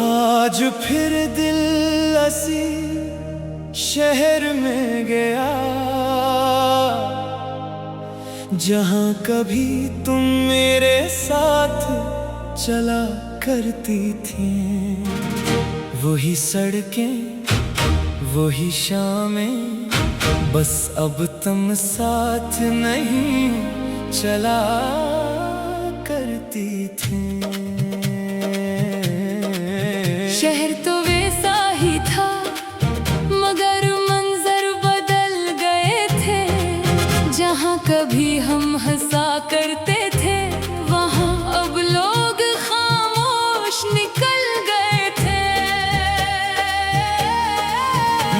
आज फिर दिल असी शहर में गया, जहां कभी तुम मेरे साथ चला करती थी। वही सड़कें, वही शामें, बस अब तुम साथ नहीं चला करती थी। शहर तो वैसा ही था, मगर मंजर बदल गए थे। जहाँ कभी हम हंसा करते थे, वहाँ अब लोग खामोश निकल गए थे।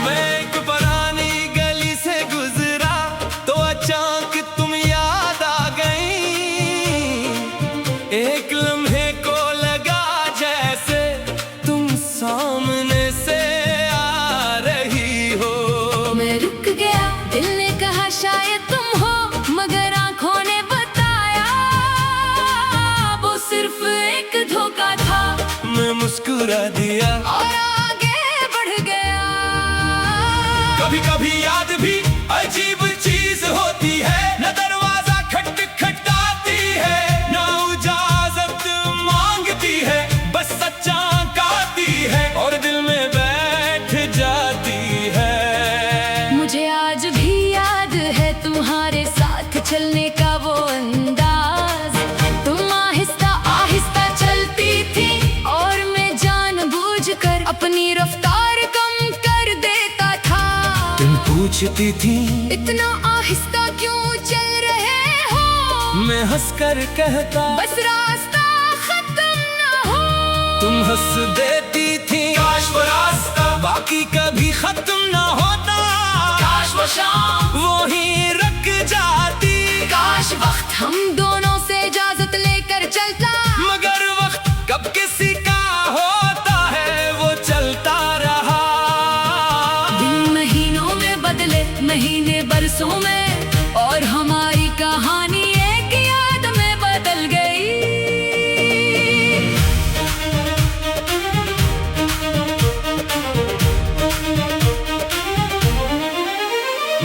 मैं एक पुरानी गली से गुजरा तो अचानक तुम याद आ गई। एक लम्हे को लगा जैसे तुम सामने से आ रही हो। मैं रुक गया, दिल ने कहा शायद तुम हो, मगर आंखों ने बताया वो सिर्फ एक धोखा था। मैं मुस्कुरा दिया और आगे बढ़ गया। कभी कभी याद भी अजीब चीज होती है, न दरवाजा खटखटाती है, न इजाजत मांगती है, बस सच्चा गाती है और दिल में बैठ जाती है। मुझे आज भी याद है तुम्हारे साथ चलने का वो अंदाज। तुम आहिस्ता आहिस्ता चलती थी और मैं जानबूझकर अपनी रफ्तार कम कर देता था। तुम पूछती थी इतना आहिस्ता क्यों चल रहे हो? मैं हंसकर कहता बस रास्ता खत्म न हो। तुम हंस देती थी काश वो रास्ता बाकी कभी खत्म ना होता। काश वो शाम वो ही रुक जाती, काश वक्त हम दोनों से इजाजत लेकर चलता। मगर वक्त कब किसी का होता है वो चलता रहा। दिन महीनों में बदले, महीने बरसों में, और हमारी कहानी एक याद में बदल गई।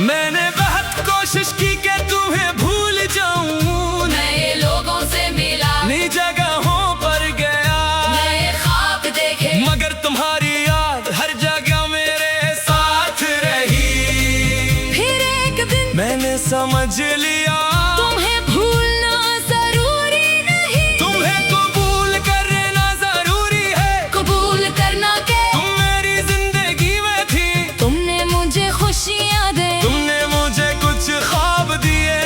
मैंने बहुत कोशिश की कि तुम्हें भूल जाऊं, नए लोगों से मिला, नई जगहों पर गया, नए ख्वाब देखे, मगर तुम्हारी याद हर जगह मेरे साथ रही। फिर एक दिन मैंने समझ लिया तुम्हें भूलना जरूरी नहीं, तुम्हें कबूल करना जरूरी है। कबूल करना के तुम मेरी जिंदगी में थी, तुमने मुझे खुशियाँ दी, तुमने मुझे कुछ ख्वाब दिए।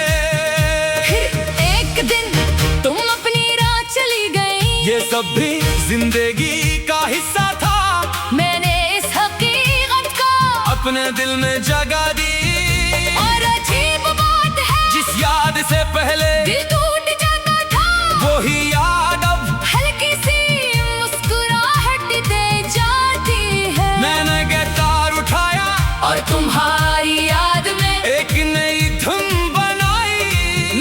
फिर एक दिन तुम अपनी राह चली गई। ये सब भी जिंदगी का हिस्सा था, मैंने इस हकीकत को अपने दिल में जगा दी। और अजीब बात है, जिस याद से पहले दिल टूट जाता था, वही याद अब हल्की सी मुस्कुराहट दे जाती है। मैंने गिटार उठाया और तुम्हारी याद में एक नई धुन बनाई।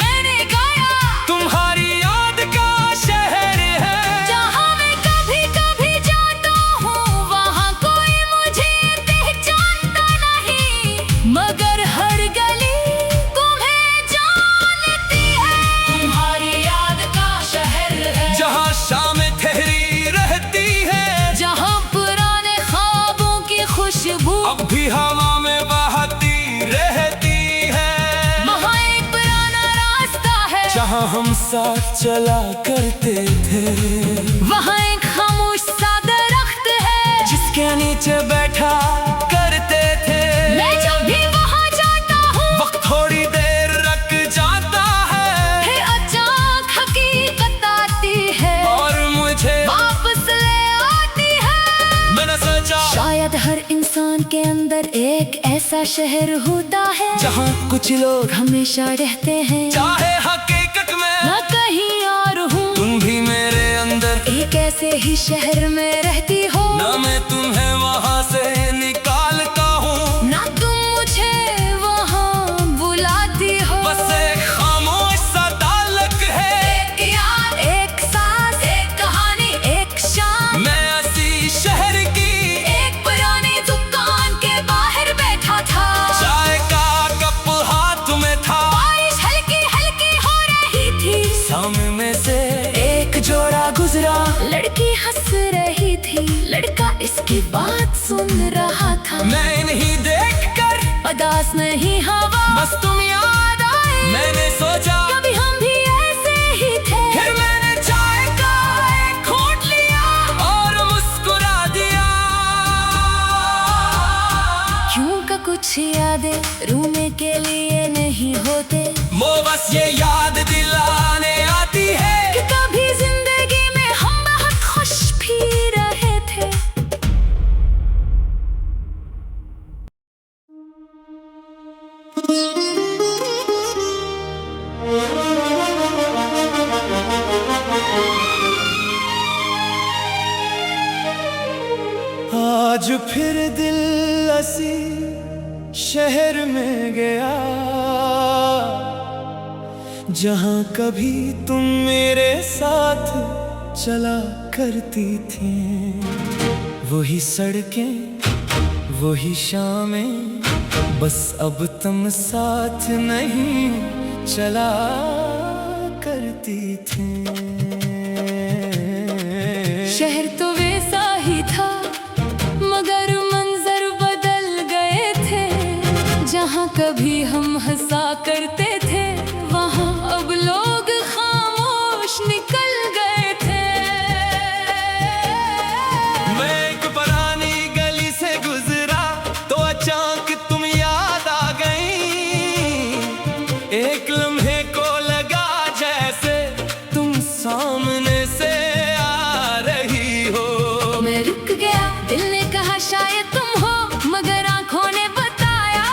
मैंने गाया तुम्हारी याद का शहर है, जहाँ मैं कभी कभी जाता हूँ, वहाँ कोई मुझे पहचानता नहीं, मगर हर गली तुम्हें जानती है। तुम्हारी याद का शहर है, जहाँ शामें ठहरी रहती है, जहाँ पुराने ख्वाबों की खुशबू अब भी हवा में बहती रहती है। वहाँ एक पुराना रास्ता है, जहाँ हम साथ चला करते थे, वहाँ एक खामोश सा दरख्त है, जिसके नीचे बैठा करते थे। मैं जब भी वहाँ जाता हूँ, वक्त थोड़ी देर रख जाता है फिर अचानक हकीकत आती है और मुझे वापस ले आती है। मैंने सोचा शायद हर इंसान के अंदर एक ऐसा शहर होता है, जहाँ कुछ लोग हमेशा रहते हैं, चाहे हकीकत में न कहीं और हूँ। तुम भी मेरे अंदर एक ऐसे ही शहर में रहती हो, ना मैं तुम्हें वहाँ से निकालता हूँ, ना की बात सुन रहा था। मैं नहीं देखकर उदास नहीं हवा, बस तुम याद आए। मैंने सोचा कभी हम भी ऐसे ही थे। फिर मैंने चाय का एक घूंट लिया और मुस्कुरा दिया। क्यों का कुछ यादें रूने के लिए नहीं होते, वो बस ये याद दिलाने आती है कि कभी जिंदगी में हम बहुत खुश भी रहे थे। आज फिर दिल असी शहर में गया, जहाँ कभी तुम मेरे साथ चला करती थी। वही सड़कें, वही शामें, बस अब तुम साथ नहीं चला करती थी। शहर तो वैसा ही था, मगर मंजर बदल गए थे। जहाँ कभी हम हंसा करते थे, वहाँ अब लोग खामोश निकल गए थे। मैं एक पुरानी गली से गुजरा तो अचानक तुम याद आ गई। एक लम्हे को लगा जैसे तुम सामने से आ रही हो। मैं रुक गया, दिल ने कहा शायद तुम हो, मगर आंखों ने बताया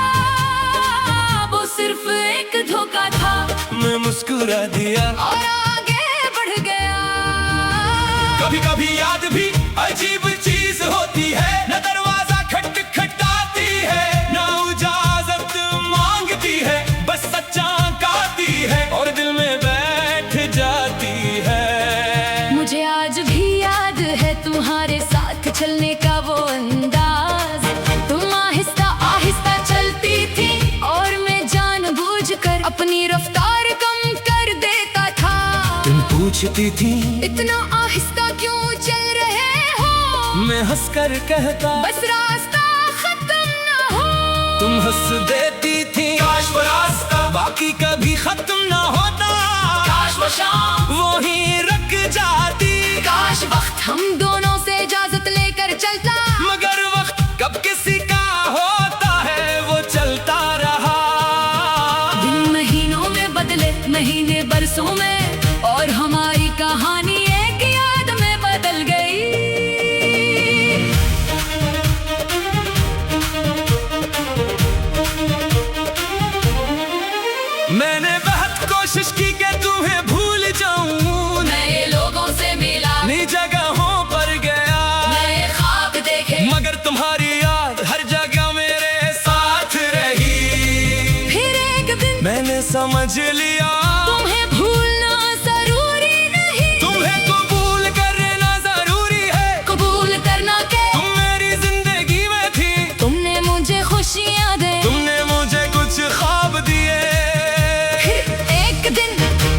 वो सिर्फ एक धोखा था। मैं मुस्कुरा दिया और आगे बढ़ गया। कभी कभी याद भी अजीब चीज होती है, न दरवाजा खटखटाती है, न इजाजत मांगती है, बस सच्चा गाती है और दिल में बैठ जाती है। मुझे आज भी याद है तुम्हारे साथ चलने का वो अंदाज। तुम आहिस्ता आहिस्ता चलती थी और मैं जानबूझकर अपनी रफ्तार कम कर देता था। तुम पूछती थी इतना आहिस्ता क्यों चल रहे हो, मैं हंसकर कहता बस रास्ता खत्म ना हो। तुम हंस देती थी काश वो रास्ता बाकी कभी खत्म ना होता। काश वो शाम वहीं रुक जाती, काश वक्त हम दोनों से इजाजत लेकर चलता। मगर वक्त कब किसी का होता है, वो चलता रहा। दिन महीनों में बदले, महीने बरसों में, और हमारी कहानी एक याद में बदल गई। मैंने बहुत कोशिश की कि तुम्हें भूल जाऊं, नए लोगों से मिला, नई जगहों पर गया, नए ख्वाब देखे, मगर तुम्हारी याद हर जगह मेरे साथ रही। फिर एक दिन मैंने समझ लिया तुम्हें भूलना जरूरी नहीं, तुम्हें कबूल करना जरूरी है। कबूल करना के तुम मेरी जिंदगी में थी, तुमने मुझे खुशियाँ दी, तुमने मुझे कुछ ख्वाब दिए। फिर एक दिन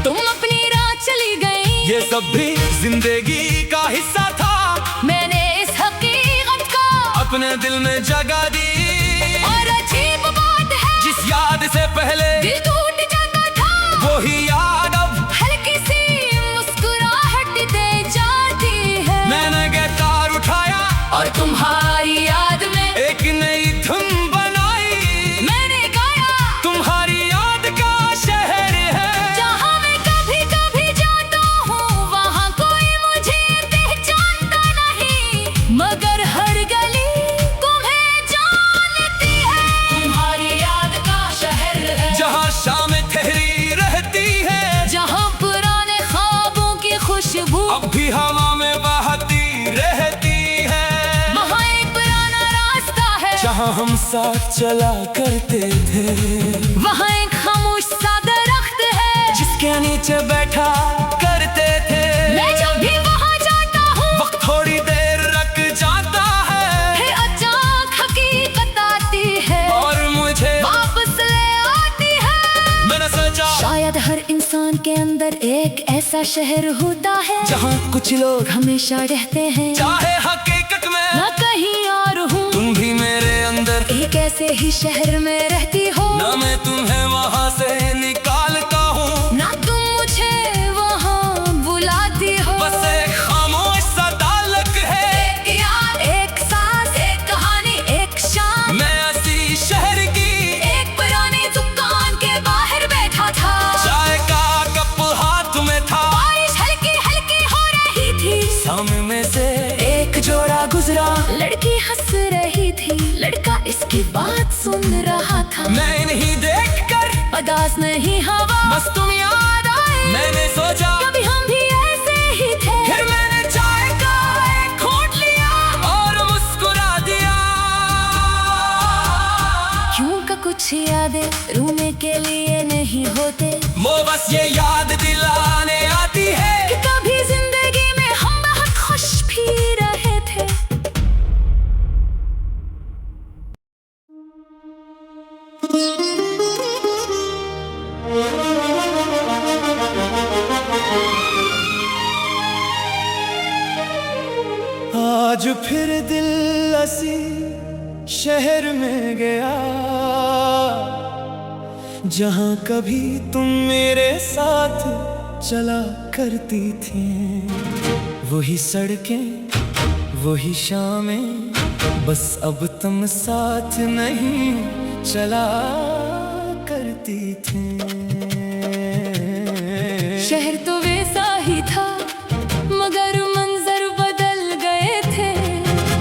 तुम अपनी राह चली गई। ये सब भी जिंदगी का हिस्सा था, मैंने इस हकीकत को अपने दिल में जगा दी। और अजीब बात है, जिस याद से पहले दिल टूट जाता था, वही याद अब हल्की सी मुस्कुराहट दे जाती है। मैंने गिटार उठाया और तुम्हारी याद में एक नई धुन बनाई। मैंने गाया तुम्हारी याद का शहर है, जहाँ मैं कभी कभी जाता हूँ, वहाँ कोई मुझे पहचानता नहीं, मगर हर गली तुम्हें जानती है। तुम्हारी याद का शहर है, जहाँ शाम ठहरी रहती है, जहाँ पुराने ख्वाबों की खुशबू अब भी हवा में बहती रहती है। वहाँ एक पुराना रास्ता है, जहाँ हम साथ चला करते थे, वहाँ एक खामोश सा दरख्त है, जिसके नीचे बैठा करते थे। मैं जब भी वहाँ जाता हूँ, वक्त थोड़ी देर रख जाता है, फिर अचानक हकीकत आती है और मुझे वापस ले आती है। मैंने सोचा शायद हर इंसान के अंदर एक ऐसा शहर होता है, जहाँ कुछ लोग हमेशा रहते हैं, चाहे हकीकत में न कहीं से ही शहर में रहती हो, ना मैं तुम्हें वहाँ से निकालता हूँ, ना तुम मुझे वहाँ बुलाती हो। बस एक खामोश सा ताल्लुक है, एक याद, एक सांस, एक कहानी, एक शाम। मैं ऐसी शहर की एक पुरानी दुकान के बाहर बैठा था, चाय का कप हाथ में था, बारिश हल्की हल्की हो रही थी, सामने से एक जोड़ा गुजरा, लड़की हंस रही थी, लड़का इसकी बात सुन रहा था। मैं नहीं देखकर उदास नहीं हवा, बस तुम याद आए, मैंने सोचा कभी हम भी ऐसे ही थे। फिर मैंने चाय का एक घूंट लिया और मुस्कुरा दिया। क्यों का कुछ यादें रूने के लिए नहीं होते, वो बस ये याद दिलाने आती है कि कभी जिंदगी में हम बहुत खुश भी रहे थे। आज फिर दिल असी शहर में गया, जहाँ कभी तुम मेरे साथ चला करती थी। वही सड़कें, वही शामें, बस अब तुम साथ नहीं चला करती थी। शहर तो वैसा ही था, मगर मंजर बदल गए थे।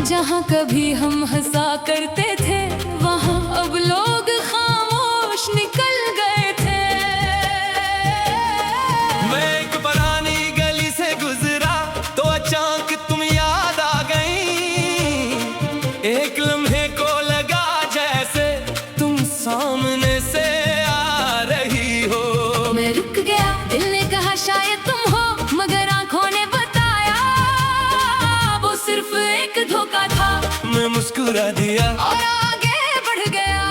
जहाँ कभी हम हंसा करते थे, वहाँ अब लोग खामोश निकल गए थे। मैं एक पुरानी गली से गुजरा तो अचानक तुम याद आ गई। एक लम्हे को लगा जैसे तुम सामने से आ रही हो। मैं रुक गया, दिल ने कहा शायद तुम हो, मगर आंखों ने बताया वो सिर्फ एक धोखा था। मैं मुस्कुरा दिया और आगे बढ़ गया।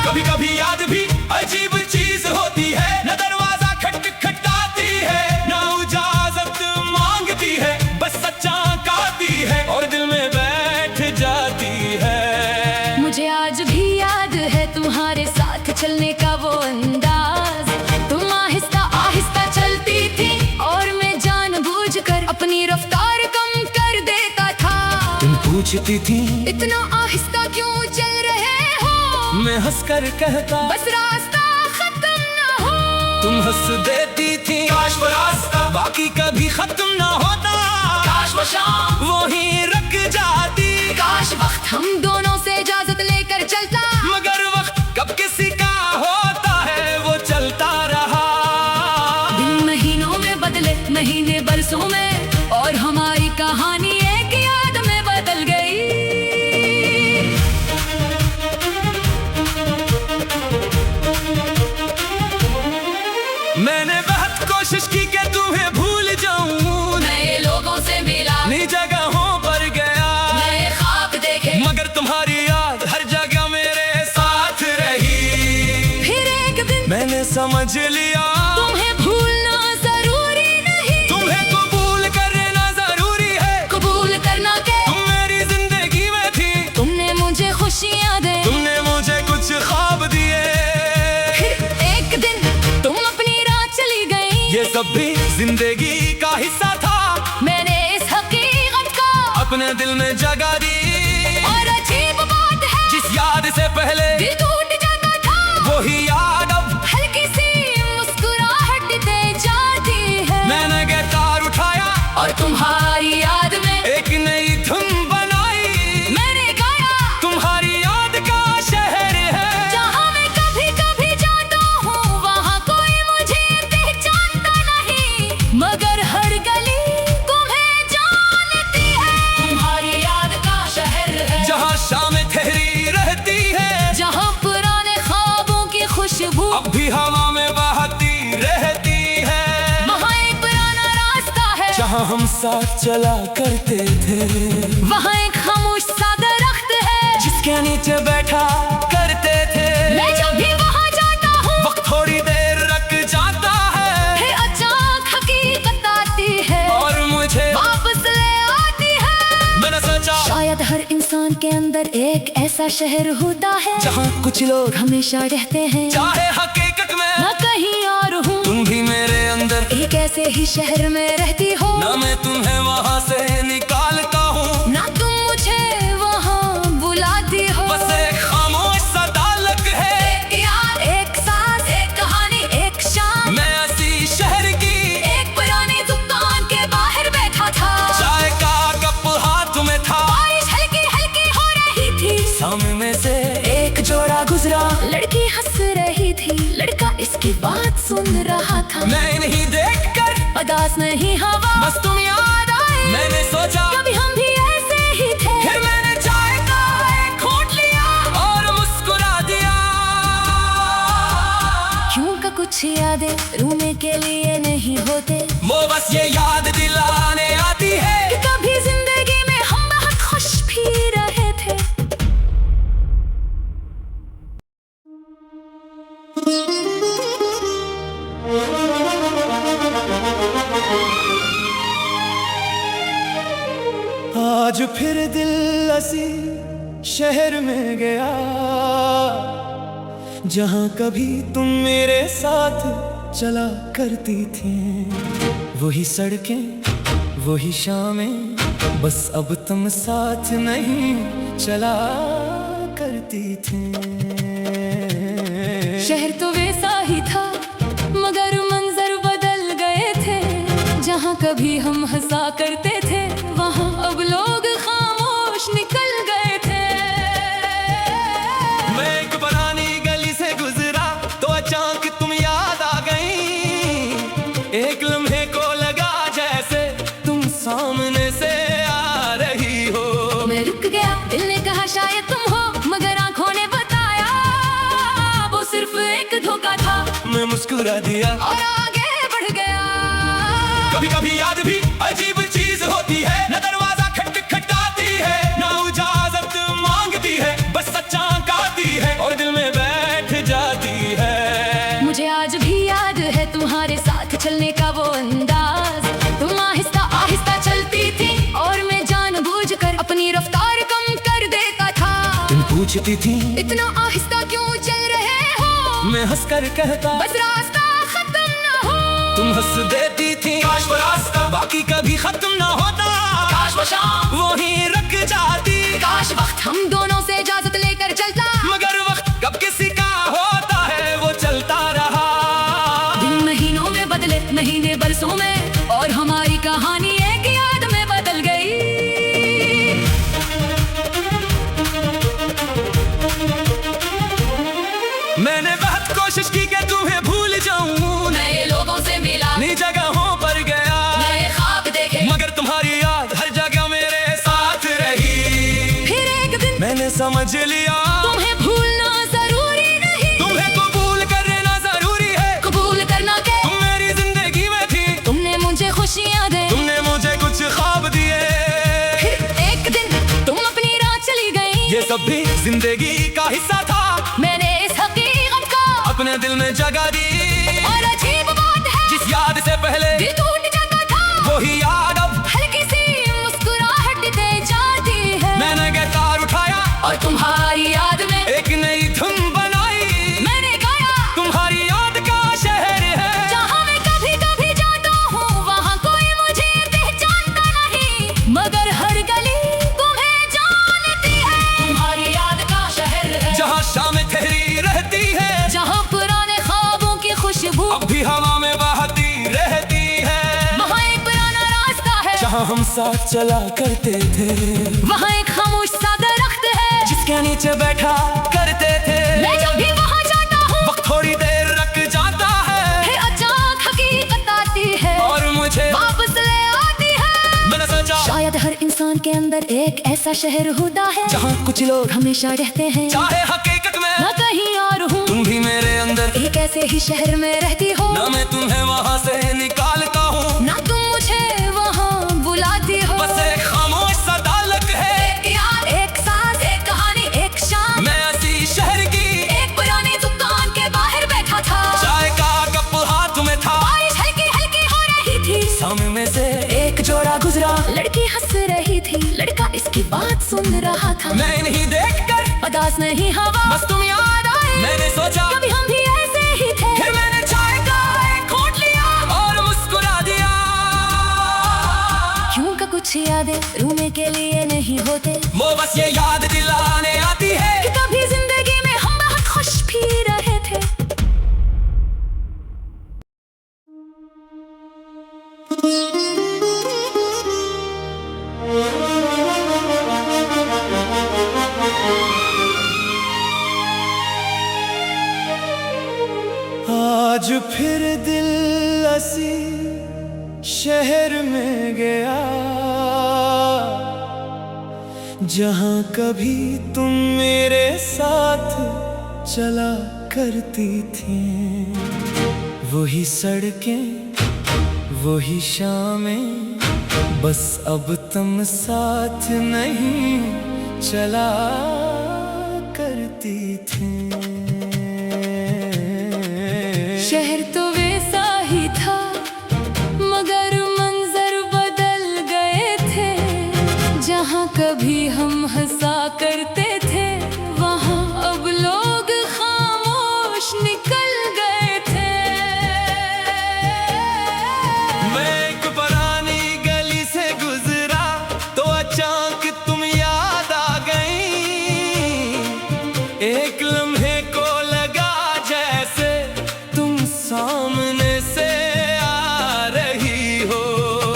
कभी कभी याद भी अजीब चीज होती है, न दरवाजा खटखटाती है, न इजाजत मांगती है, बस सच्चा कहती है और दिल में बैठ जाती है। मुझे आज भी याद है तुम्हारे साथ चलने का वो अंदाज। तुम आहिस्ता आहिस्ता चलती थी और मैं जानबूझकर अपनी रफ्तार कम कर देता था। तुम पूछती थी इतना आहिस्ता क्यों चल रहे हो, मैं हंसकर कहता बस रास्ता खत्म न हो। तुम हंस देती थी काश वो रास्ता बाकी कभी खत्म ना होता। काश वो शाम वहीं रुक जाती, काश वक्त हम दोनों से इजाजत लेकर चलता। मगर वक्त कब किसी का होता है वो चलता रहा। दिन महीनों में बदले, महीने बरसों में, और हमारी कहानी एक याद में बदल गई। मैंने बहुत कोशिश की कि तुम्हें भूल जाऊं, नए लोगों से मिला, नई जगहों पर गया, नए ख्वाब देखे, मगर तुम्हारी याद हर जगह मेरे साथ रही। फिर एक दिन मैंने समझ लिया तुम्हें भूलना जरूरी नहीं, तुम्हें कबूल करना जरूरी है। कबूल करना के तुम मेरी जिंदगी में थी, तुमने मुझे खुशियाँ दी, तुमने मुझे कुछ ख्वाब दिए। फिर एक दिन तुम अपनी राह चली गई। ये सब भी जिंदगी का हिस्सा था, मैंने इस हकीकत को अपने दिल में जगा दी। और अजीब बात है, जिस याद से पहले दिल टूट जाता था, वही याद अब हल्की सी मुस्कुराहट दे जाती है। मैंने गिटार उठाया और तुम्हारी याद में एक नई धुन बनाई। मैंने गाया तुम्हारी याद का शहर है, जहाँ मैं कभी कभी जाता हूँ, वहाँ कोई मुझे पहचानता नहीं, मगर हर गली तुम्हें जानती है। तुम्हारी याद का शहर है, जहाँ शामें ठहरी रहती है, जहाँ पुराने ख्वाबों की खुशबू अब भी हवा में बहती रहती है। वहाँ एक पुराना रास्ता है, जहाँ हम साथ चला करते थे, वहाँ एक खामोश सा दरख्त है, जिसके नीचे बैठा करते थे। मैं जब भी वहाँ जाता हूँ, वक्त थोड़ी देर रख जाता है, फिर अचानक हकीकत आती है और मुझे वापस ले आती है। मैंने सोचा शायद हर इंसान के अंदर एक ऐसा शहर होता है जहाँ कुछ लोग हमेशा रहते हैं, चाहे हकीकत में मैं कहीं और हूँ। तुम भी मेरे अंदर एक ऐसे ही शहर में रहती हो, ना मैं तुम्हें वहाँ से निकालता हूँ, ना तुम मुझे वहाँ बुलाती हो। बस एक खामोश सा ताल्लुक है, एक याद, एक सांस, एक कहानी, एक शाम। मैं ऐसी शहर की एक पुरानी दुकान के बाहर बैठा था, चाय का कप हाथ में था, बारिश हल्की हल्की हो रही थी, सामने से एक जोड़ा गुजरा, लड़की हंस रही थी, लड़का इसकी बात सुन रहा था। मैं नहीं देखकर उदास नहीं हवा, बस तुम याद आए, मैंने सोचा कभी हम भी ऐसे ही थे। फिर मैंने चाय का एक घूंट लिया और मुस्कुरा दिया। क्यों का कुछ यादें रोने के लिए नहीं होते, वो बस ये याद दिलाने आती है कि कभी जिंदगी में हम बहुत खुश भी रहे थे। आज फिर दिल असी शहर में गया, जहाँ कभी तुम मेरे साथ चला करती थी, वही सड़कें वही शामें, बस अब तुम साथ नहीं चला करती थी। शहर तो वैसा ही था मगर मंजर बदल गए थे, जहाँ कभी हम हंसा करते थे वहाँ अब लोग खामोश निकल गए थे। मैं एक पुरानी गली से गुजरा तो अचानक तुम याद आ गई, एक लम्हे को लगा जैसे तुम सामने से आ रही हो। मैं रुक गया, दिल ने कहा शायद तुम हो, मगर आंखों ने बताया वो सिर्फ एक धोखा था। मैं मुस्कुरा दिया और आगे बढ़ गया। कभी कभी याद भी अजीब चीज होती है, न दरवाजा खटखटाती है, न इजाजत मांगती है, बस सच्चा कहती है और दिल में बैठ जाती है। मुझे आज भी याद है तुम्हारे साथ चलने का वो अंदाज, तुम आहिस्ता आहिस्ता चलती थी और मैं जानबूझकर अपनी रफ्तार कम कर देता था। तुम पूछती थी इतना आहिस्ता क्यों चल रहे हो, मैं हंसकर कहता बस रास्ता खत्म न हो। तुम हंस देती थी काश वो रास्ता बाकी कभी खत्म न होता, काश वो शाम वहीं रुक जाती, काश वक्त हम दोनों से इजाजत लेकर चलता, मगर वक्त कब किसी का होता है वो चलता रहा। दिन महीनों में बदले, महीने बरसों में, और हमारी कहानी एक याद में बदल गई। मैंने बहुत कोशिश की कि तुम्हें भूल जाऊं, नए लोगों से मिला, नई जगहों पर गया, नए ख्वाब देखे, मगर तुम्हारी याद हर जगह मेरे साथ रही। फिर एक दिन मैंने समझ लिया तुम्हें भूलना जरूरी नहीं, तुम्हें कबूल करना जरूरी है। कबूल करना के तुम मेरी जिंदगी में थी, तुमने मुझे खुशियाँ दी, तुमने मुझे कुछ ख्वाब दिए। फिर एक दिन तुम अपनी राह चली गई, ये सब भी जिंदगी का हिस्सा था, मैंने इस हकीकत को अपने दिल में जगह दी। और अजीब बात है जिस याद से पहले दिल टूट जाता था, वही याद अब हल्की सी मुस्कुराहट दे जाती है। मैंने गिटार उठाया और तुम्हारी याद में एक नई धुन बनाई, मैंने गाया तुम्हारी याद का शहर है, जहाँ मैं कभी कभी जाता हूँ वहाँ कोई मुझे पहचानता नहीं, मगर हर गली तुम्हें जानती है। तुम्हारी याद का शहर है, जहाँ शामें ठहरी रहती है, जहाँ पुराने ख्वाबों की खुशबू अब भी हवा में बहती रहती है, वहाँ एक पुराना रास्ता है, जहाँ हम साथ चला करते थे, वहाँ एक खामोश सा दरख्त है, जिसके नीचे बैठा करते थे। मैं जब भी वहाँ जाता हूँ वक्त थोड़ी देर रख जाता है, फिर अचानक हकीकत आती है और मुझे वापस ले आती है। मैंने सोचा शायद हर इंसान के अंदर एक ऐसा शहर होता है, जहाँ कुछ लोग हमेशा रहते हैं, चाहे हकीकत में मैं कहीं और हूँ। तुम भी मेरे अंदर, एक ऐसे ही शहर में रहती हो, ना मैं तुम्हें वहाँ से निकालता हूँ, ना तुम मुझे वहाँ बुलाती हो, बस एक खामोश सा ताल्लुक है, एक याद, एक सांस, एक कहानी, एक शाम। मैं ऐसी शहर की एक पुरानी दुकान के बाहर बैठा था, चाय का कप हाथ में था, बारिश हल्की हल्की हो रही थी, सामने से एक जोड़ा गुजरा, लड़की हंस रही थी, लड़का इसकी बात सुन रहा था। मैं नहीं देखकर उदास नहीं हवा, बस तुम याद आए। मैंने सोचा कभी हम भी ऐसे ही थे। फिर मैंने चाय का एक घोंट लिया और मुस्कुरा दिया। क्यों का कुछ यादें रूमे के लिए नहीं होते, वो बस ये याद दिलाने आती है कि कभी जिंदगी में हम बहुत खुश भी रहे थे। आज फिर दिल असी शहर में गया, जहां कभी तुम मेरे साथ चला करती थी। वही सड़कें वही शामें, बस अब तुम साथ नहीं चला करती थी। शहर तो वैसा ही था, मगर मंजर बदल गए थे। जहाँ कभी हम हंसा करते थे, वहाँ अब लोग खामोश निकल गए थे। मैं एक पुरानी गली से गुजरा तो अचानक तुम याद आ गई। एक लम्हे को लगा जैसे तुम सामने से आ रही हो।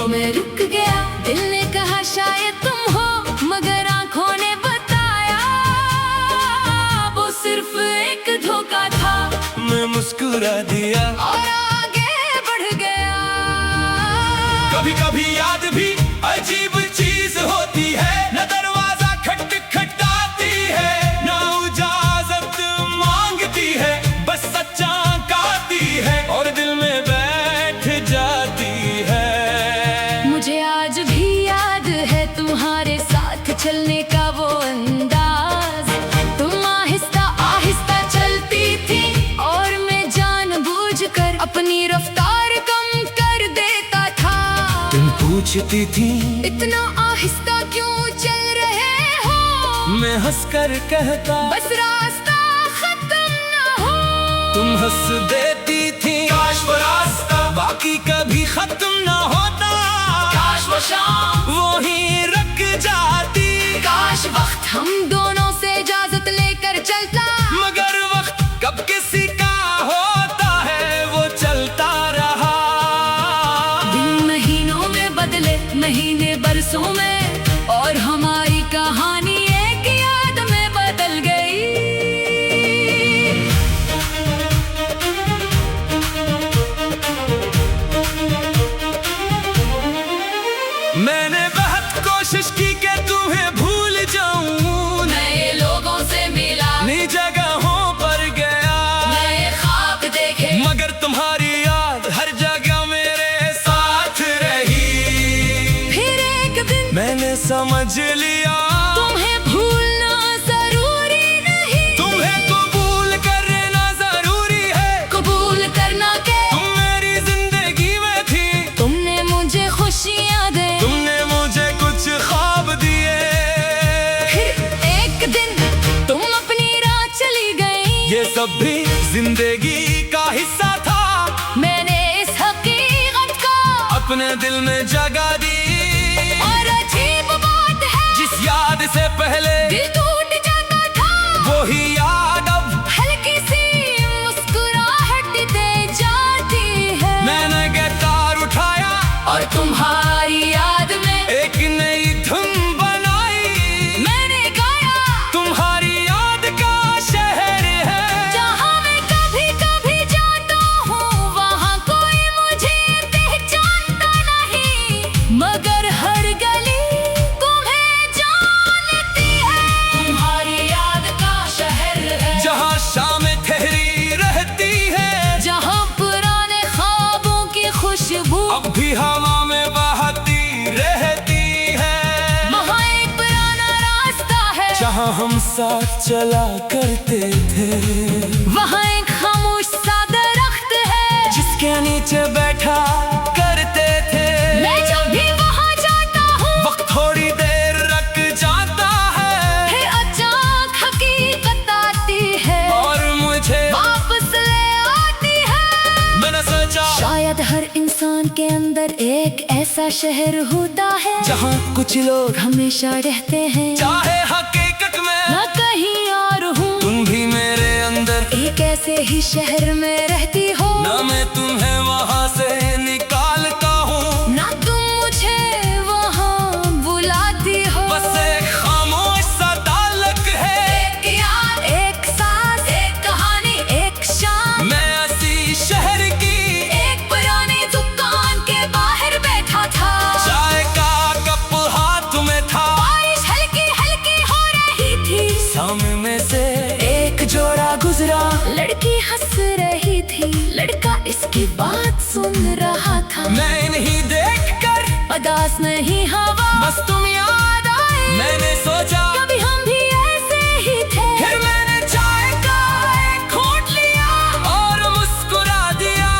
मैं रुक गया, दिल ने कहा शायद तुम हो, मगर आंखों ने बताया वो सिर्फ एक धोखा था। मैं मुस्कुरा दिया और आगे बढ़ गया। कभी कभी याद भी अजीब चीज होती है, न दरवाजा खटखटाती है, न इजाजत मांगती है, बस सच्चा गाती है और दिल में बैठ जाती है। मुझे आज भी याद है तुम्हारे साथ चलने का वो अंदाज। तुम आहिस्ता आहिस्ता चलती थी और मैं जानबूझकर अपनी रफ्तार कम कर देता था। तुम पूछती थी इतना आहिस्ता क्यों चल रहे हो, मैं हंसकर कहता बस रास्ता खत्म न हो। तुम हंस देती थी काश वो रास्ता बाकी कभी खत्म न होता। काश वो शाम वो ही रुक जाती, काश वक्त हम दोनों से इजाजत लेकर चलता। मगर वक्त कब किसी का होता है वो चलता रहा। दिन महीनों में बदले, महीने बरसों में, और हमारी कहानी एक याद में बदल गई। मैंने बहुत कोशिश की कि तुम्हें भूल जाऊं, नए लोगों से मिला, नई जगहों पर गया, नए ख्वाब देखे, मगर तुम्हारी याद हर जगह मेरे साथ रही। फिर एक दिन मैंने समझ लिया तुम्हें भूलना जरूरी नहीं, तुम्हें कबूल करना जरूरी है। कबूल करना के तुम मेरी जिंदगी में थी, तुमने मुझे खुशियाँ दी। तुमने मुझे कुछ ख्वाब दिए। फिर एक दिन तुम अपनी राह चली गई, ये सब भी जिंदगी का हिस्सा था। मैंने इस हकीकत को अपने दिल में जगा दी, और अजीब बात है जिस याद से पहले दिल टूट जाता था, वही याद अब हल्की सी मुस्कुराहट दे जाती है। मैंने गिटार उठाया और तुम्हारी याद में एक नई धुन बनाई। मैंने गाया तुम्हारी याद का शहर है, जहाँ मैं कभी कभी जाता हूँ, वहाँ कोई मुझे पहचानता नहीं, मगर हर गली तुम्हें जानती है। तुम्हारी याद का शहर है, जहाँ शाम ठहरी रहती है, जहाँ पुराने ख्वाबों की खुशबू अब भी हवा में बहती रहती है। वहाँ एक पुराना रास्ता है, जहाँ हम साथ चला करते थे, वहाँ एक खामोश सा दरख्त है, जिसके नीचे बैठा करते थे। मैं जब भी वहाँ जाता हूँ, वक्त थोड़ी देर रुक जाता ऐसा शहर होता है जहाँ कुछ लोग हमेशा रहते हैं, चाहे हकीकत में मैं कहीं और हूँ, तुम भी मेरे अंदर। एक ऐसे ही शहर में रहती हो, ना मैं तुम्हें वहाँ से निकालता हूँ, ना तुम मुझे वहाँ बुलाती हो। बस एक खामोश सा ताल्लुक है, एक याद, एक सांस, एक कहानी, एक शाम। मैं इसी शहर की एक पुरानी दुकान के बाहर बैठा था, चाय का कप हाथ में था, बारिश हल्की हल्की हो रही थी, सामने से एक जोड़ा गुजरा, लड़की हंस रही थी, लड़का इसकी बात सुन रहा था। मैं इन्हीं देखकर उदास नहीं हवा, बस तुम याद आए, मैंने सोचा कभी हम भी ऐसे ही थे। फिर मैंने चाय का एक घूंट लिया और मुस्कुरा दिया।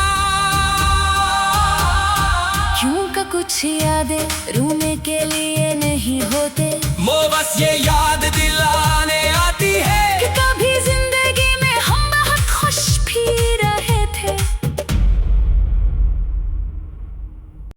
क्यों का कुछ यादें रूने के लिए नहीं होते, वो बस ये याद